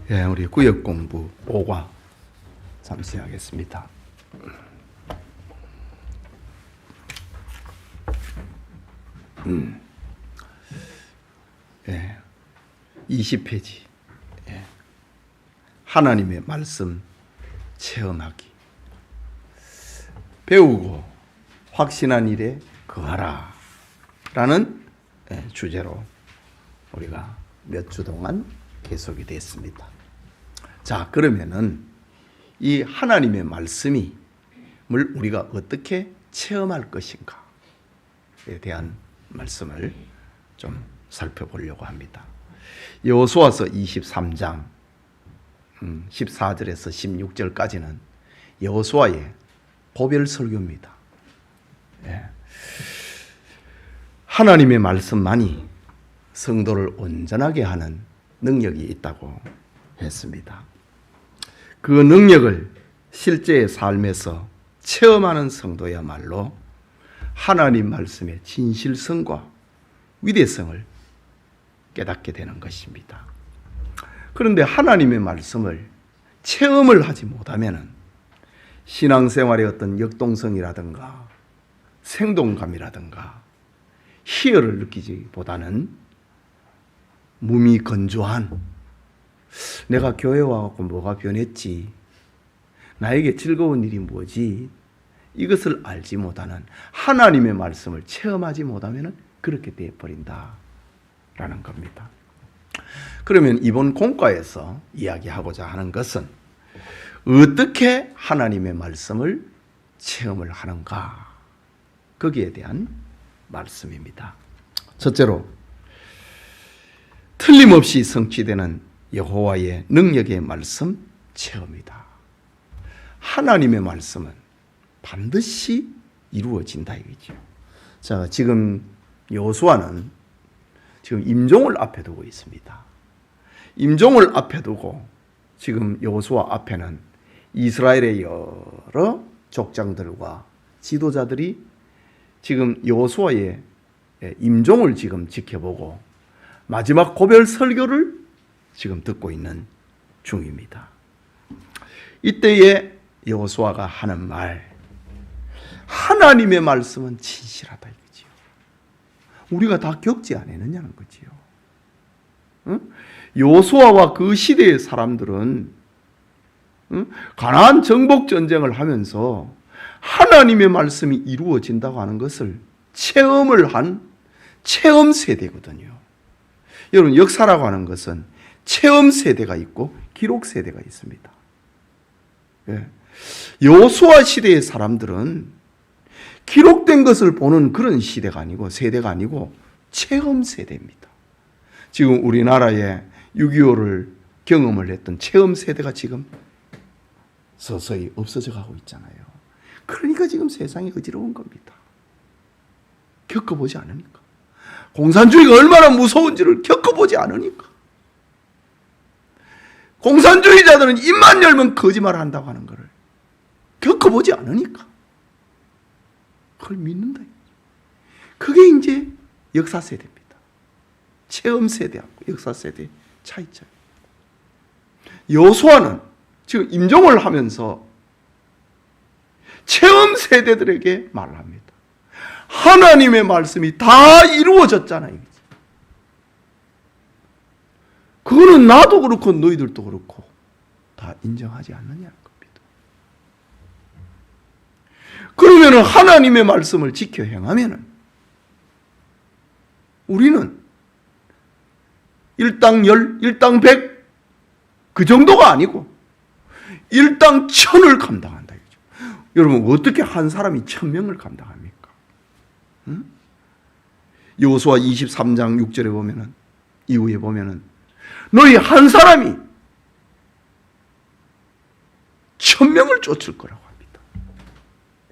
예, 우리 구역 공부 5과 잠시 하겠습니다. 예, 20페이지. 예, 하나님의 말씀 체험하기. 배우고 확신한 일에 거하라 라는 주제로 우리가 몇 주 동안 계속이 됐습니다. 자, 그러면은 이 하나님의 말씀을 우리가 어떻게 체험할 것인가에 대한 말씀을 좀 살펴보려고 합니다. 여호수아서 23장 14절에서 16절까지는 여호수아의 고별 설교입니다. 예. 하나님의 말씀만이 성도를 온전하게 하는 능력이 있다고 했습니다. 그 능력을 실제의 삶에서 체험하는 성도야말로 하나님 말씀의 진실성과 위대성을 깨닫게 되는 것입니다. 그런데 하나님의 말씀을 체험을 하지 못하면 신앙생활의 어떤 역동성이라든가 생동감이라든가 희열을 느끼지보다는 몸이 건조한, 내가 교회 와갖고 뭐가 변했지, 나에게 즐거운 일이 뭐지, 이것을 알지 못하는, 하나님의 말씀을 체험하지 못하면 그렇게 되어버린다 라는 겁니다. 그러면 이번 공과에서 이야기하고자 하는 것은 어떻게 하나님의 말씀을 체험을 하는가, 거기에 대한 말씀입니다. 첫째로 틀림없이 성취되는 여호와의 능력의 말씀 체험이다. 하나님의 말씀은 반드시 이루어진다 이거죠. 자, 지금 여호수아는 지금 임종을 앞에 두고 있습니다. 임종을 앞에 두고 지금 여호수아 앞에는 이스라엘의 여러 족장들과 지도자들이 지금 여호수아의 임종을 지금 지켜보고 마지막 고별 설교를 지금 듣고 있는 중입니다. 이때에 여호수아가 하는 말, 하나님의 말씀은 진실하다 이거지요. 우리가 다 겪지 않았느냐는 거지요. 응? 여호수아와 그 시대의 사람들은 가나안 정복 전쟁을 하면서 하나님의 말씀이 이루어진다고 하는 것을 체험을 한 체험 세대거든요. 여러분, 역사라고 하는 것은 체험 세대가 있고 기록 세대가 있습니다. 예. 여호수아 시대의 사람들은 기록된 것을 보는 그런 시대가 아니고 세대가 아니고 체험 세대입니다. 지금 우리나라에 6.25를 경험을 했던 체험 세대가 지금 서서히 없어져 가고 있잖아요. 그러니까 지금 세상이 어지러운 겁니다. 겪어보지 않으니까. 공산주의가 얼마나 무서운지를 겪어보지 않으니까. 공산주의자들은 입만 열면 거짓말을 한다고 하는 것을 겪어보지 않으니까 그걸 믿는다. 그게 이제 역사 세대입니다. 체험 세대하고 역사 세대의 차이점. 여호수아는 지금 임종을 하면서 체험 세대들에게 말을 합니다. 하나님의 말씀이 다 이루어졌잖아요. 그거는 나도 그렇고 너희들도 그렇고 다 인정하지 않느냐는 겁니다. 그러면 하나님의 말씀을 지켜 행하면 우리는 일당 열, 일당 백 그 정도가 아니고 일당 천을 감당한다. 여러분, 어떻게 한 사람이 1000명을 감당합니까? 응? 여호수아 23장 6절에 보면은, 이후에 보면은 너희 한 사람이 1000명을 쫓을 거라고 합니다.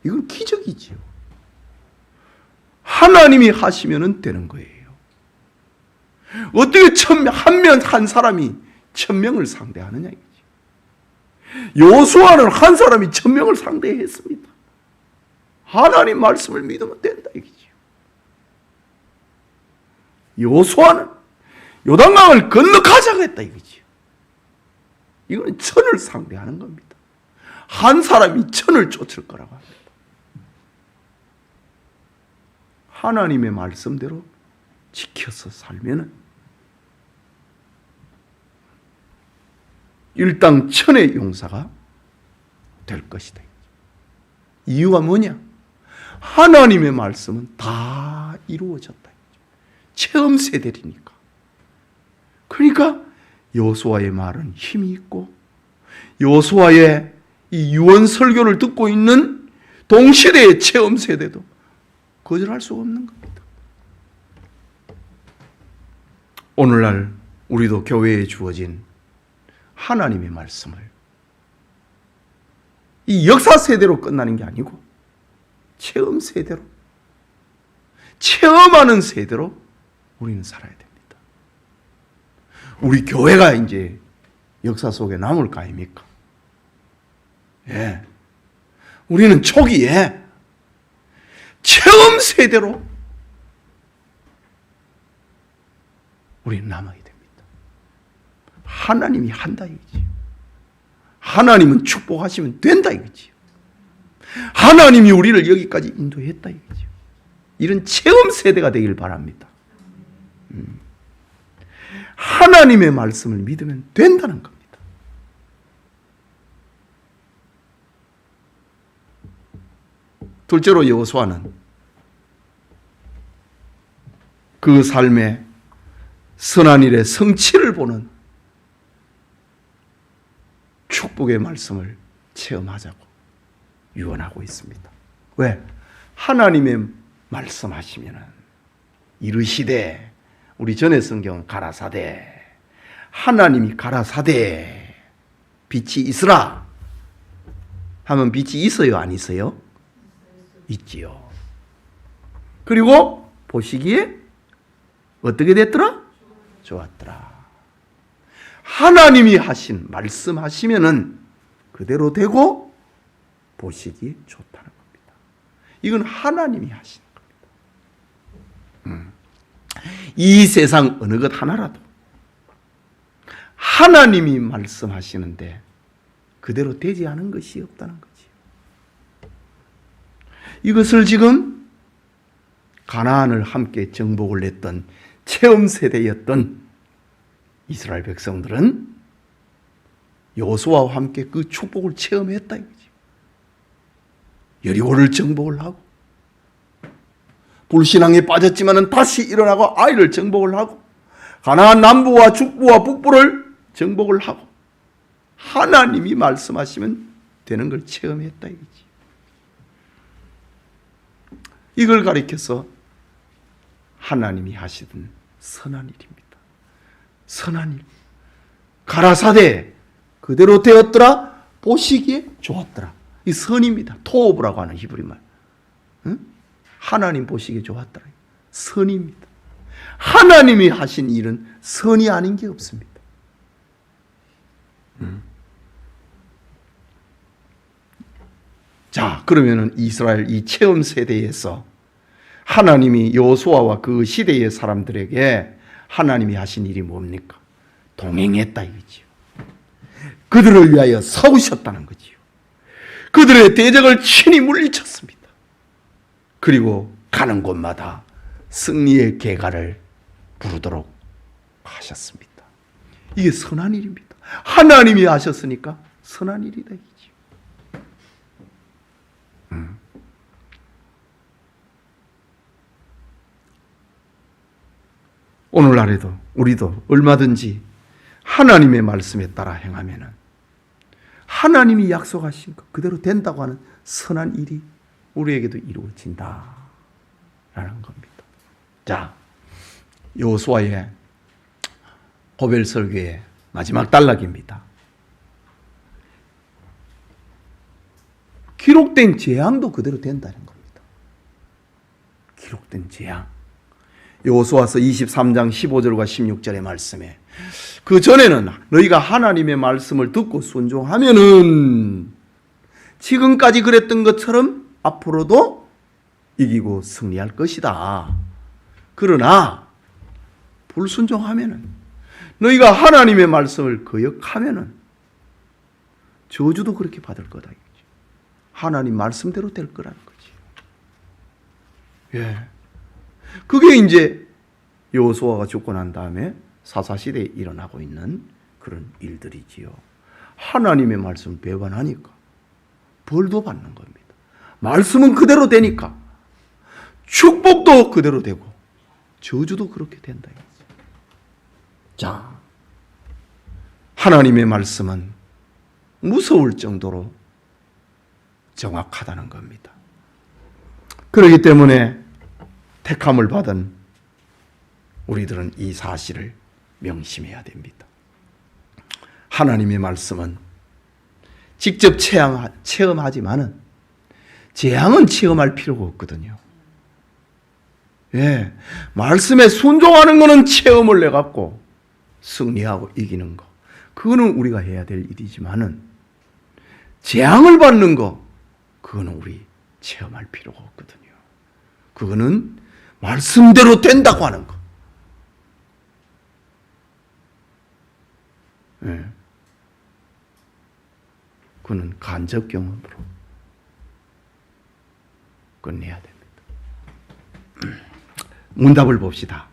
이건 기적이지요. 하나님이 하시면은 되는 거예요. 어떻게 한 사람이 1000명을 상대하느냐 이거지. 여호수아는 한 사람이 1000명을 상대했습니다. 하나님 말씀을 믿으면 된다 이거지요. 여호수아는 요단강을 건너가자고 했다 이거지요. 이거는 천을 상대하는 겁니다. 한 사람이 천을 쫓을 거라고 합니다. 하나님의 말씀대로 지켜서 살면은 일당 천의 용사가 될 것이다. 이유가 뭐냐? 하나님의 말씀은 다 이루어졌다. 체험 세대이니까. 그러니까 여호수아의 말은 힘이 있고 여호수아의 이 유언 설교를 듣고 있는 동시대의 체험 세대도 거절할 수가 없는 겁니다. 오늘날 우리도 교회에 주어진 하나님의 말씀을 이 역사 세대로 끝나는 게 아니고 체험 세대로, 체험하는 세대로 우리는 살아야 됩니다. 우리 교회가 이제 역사 속에 남을 거 아닙니까? 예. 우리는 초기에 체험 세대로 우리는 남아야 됩니다. 하나님이 한다 이거지. 하나님은 축복하시면 된다 이거지. 하나님이 우리를 여기까지 인도했다 이거지. 이런 체험 세대가 되길 바랍니다. 하나님의 말씀을 믿으면 된다는 겁니다. 둘째로 여호수아는 그 삶의 선한 일의 성취를 보는 축복의 말씀을 체험하자고 유언하고 있습니다. 왜? 하나님의 말씀하시면은 이르시되, 우리 전에 성경 가라사대, 하나님이 가라사대 빛이 있으라 하면 빛이 있어요, 안 있어요? 있지요. 그리고 보시기에 어떻게 됐더라? 좋았더라. 하나님이 하신 말씀하시면은 그대로 되고 보시기에 좋다는 겁니다. 이건 하나님이 하시는 겁니다. 이 세상 어느 것 하나라도 하나님이 말씀하시는데 그대로 되지 않은 것이 없다는 거지요. 이것을 지금 가나안을 함께 정복을 했던 체험 세대였던 이스라엘 백성들은 여호수아와 함께 그 축복을 체험했다 이거지. 여리고를 정복을 하고 불신앙에 빠졌지만은 다시 일어나고 아이를 정복을 하고 가나안 남부와 중부와 북부를 정복을 하고 하나님이 말씀하시면 되는 걸 체험했다 이거지. 이걸 가리켜서 하나님이 하시던 선한 일입니다. 선한 일. 가라사대 그대로 되었더라. 보시기에 좋았더라. 이 선입니다. 토브라고 하는 히브리 말. 응? 하나님 보시기에 좋았더라. 선입니다. 하나님이 하신 일은 선이 아닌 게 없습니다. 자, 그러면은 이스라엘 이 체험 세대에서 하나님이 여호수아와 그 시대의 사람들에게 하나님이 하신 일이 뭡니까? 동행했다 이거지요. 그들을 위하여 싸우셨다는 거지요. 그들의 대적을 친히 물리쳤습니다. 그리고 가는 곳마다 승리의 계가를 부르도록 하셨습니다. 이게 선한 일입니다. 하나님이 하셨으니까 선한 일이다 이거지요. 오늘날에도 우리도 얼마든지 하나님의 말씀에 따라 행하면은 하나님이 약속하신 것 그대로 된다고 하는 선한 일이 우리에게도 이루어진다라는 겁니다. 자, 여호수아의 고벨 설교의 마지막 단락입니다. 기록된 재앙도 그대로 된다는 겁니다. 기록된 재앙. 여호수아서 23장 15절과 16절의 말씀에 그 전에는 너희가 하나님의 말씀을 듣고 순종하면은 지금까지 그랬던 것처럼 앞으로도 이기고 승리할 것이다. 그러나 불순종하면은 너희가 하나님의 말씀을 거역하면은 저주도 그렇게 받을 거다 이거지. 하나님 말씀대로 될 거라는 거지. 예. 그게 이제 여호수아가 죽고 난 다음에 사사시대에 일어나고 있는 그런 일들이지요. 하나님의 말씀을 배반하니까 벌도 받는 겁니다. 말씀은 그대로 되니까 축복도 그대로 되고 저주도 그렇게 된다. 자, 하나님의 말씀은 무서울 정도로 정확하다는 겁니다. 그렇기 때문에 택함을 받은 우리들은 이 사실을 명심해야 됩니다. 하나님의 말씀은 직접 체험하지만은 재앙은 체험할 필요가 없거든요. 예, 말씀에 순종하는 것은 체험을 해갖고 승리하고 이기는 거, 그거는 우리가 해야 될 일이지만은 재앙을 받는 거, 그거는 우리 체험할 필요가 없거든요. 그거는 말씀대로 된다고 하는 거. 예. 그는 간접 경험으로 끝내야 됩니다. 문답을 봅시다.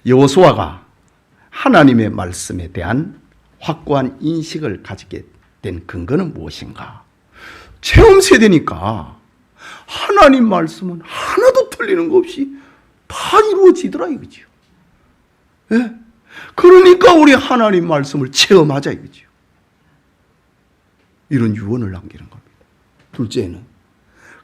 여호수아가 하나님의 말씀에 대한 확고한 인식을 가지게 된 근거는 무엇인가? 체험 세대니까 하나님 말씀은 하나도 틀리는 거 없이 다 이루어지더라 이거지요. 예? 그러니까 우리 하나님 말씀을 체험하자 이거지요. 이런 유언을 남기는 겁니다. 둘째는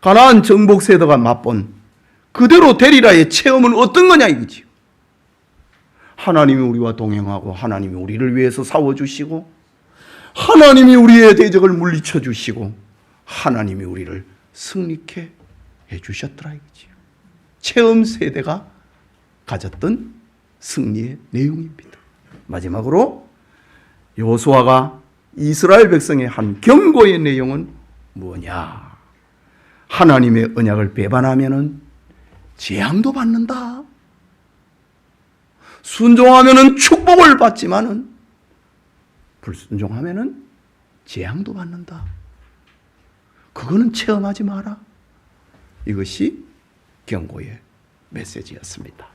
가나안 정복 세대가 맛본 그대로 되리라의 체험은 어떤 거냐 이거지요. 하나님이 우리와 동행하고 하나님이 우리를 위해서 싸워주시고 하나님이 우리의 대적을 물리쳐 주시고 하나님이 우리를 승리케 해주셨더라 이거지요. 체험 세대가 가졌던 승리의 내용입니다. 마지막으로 여호수아가 이스라엘 백성의 한 경고의 내용은 뭐냐? 하나님의 언약을 배반하면은 재앙도 받는다. 순종하면은 축복을 받지만은 불순종하면은 재앙도 받는다. 그거는 체험하지 마라. 이것이 경고의 메시지였습니다.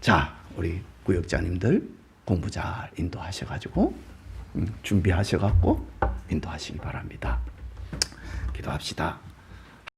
자, 우리 구역자님들 공부 잘 인도하셔가지고 준비하셔갖고 인도하시기 바랍니다. 기도합시다.